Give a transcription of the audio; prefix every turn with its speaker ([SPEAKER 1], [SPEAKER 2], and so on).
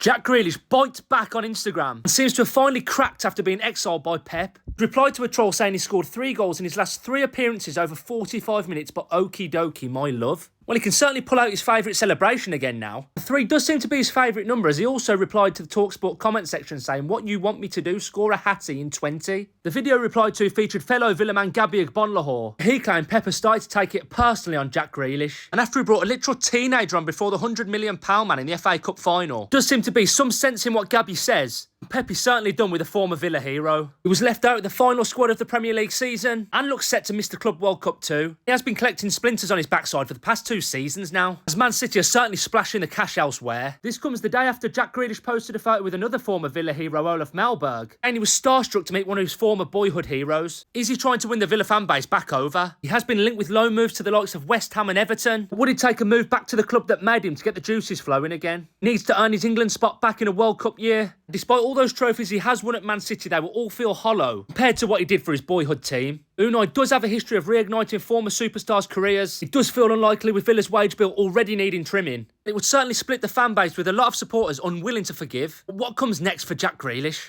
[SPEAKER 1] Jack Grealish bites back on Instagram and seems to have finally cracked after being exiled by Pep. He replied to a troll saying he scored 3 goals in his last 3 appearances over 45 minutes, but okie dokie, my love. Well, he can certainly pull out his favourite celebration again now. 3 does seem to be his favourite number, as he also replied to the TalkSport comment section saying, "What you want me to do, score a hattie in 20? The video replied to featured fellow Villa man Gabby Agbonlahor. He claimed Pepper started to take it personally on Jack Grealish, and after he brought a literal teenager on before the £100 million man in the FA Cup final, does seem to be some sense in what Gabby says. Pep is certainly done with a former Villa hero. He was left out of the final squad of the Premier League season and looks set to miss the Club World Cup too. He has been collecting splinters on his backside for the past 2 seasons now, as Man City are certainly splashing the cash elsewhere. This comes the day after Jack Grealish posted a photo with another former Villa hero, Olaf Malberg, and he was starstruck to meet one of his former boyhood heroes. Is he trying to win the Villa fan base back over? He has been linked with loan moves to the likes of West Ham and Everton, but would he take a move back to the club that made him to get the juices flowing again? Needs to earn his England spot back in a World Cup year. Despite all those trophies he has won at Man City, they will all feel hollow compared to what he did for his boyhood team. Unai does have a history of reigniting former superstars' careers. It does feel unlikely with Villa's wage bill already needing trimming. It would certainly split the fan base with a lot of supporters unwilling to forgive. But what comes next for Jack Grealish?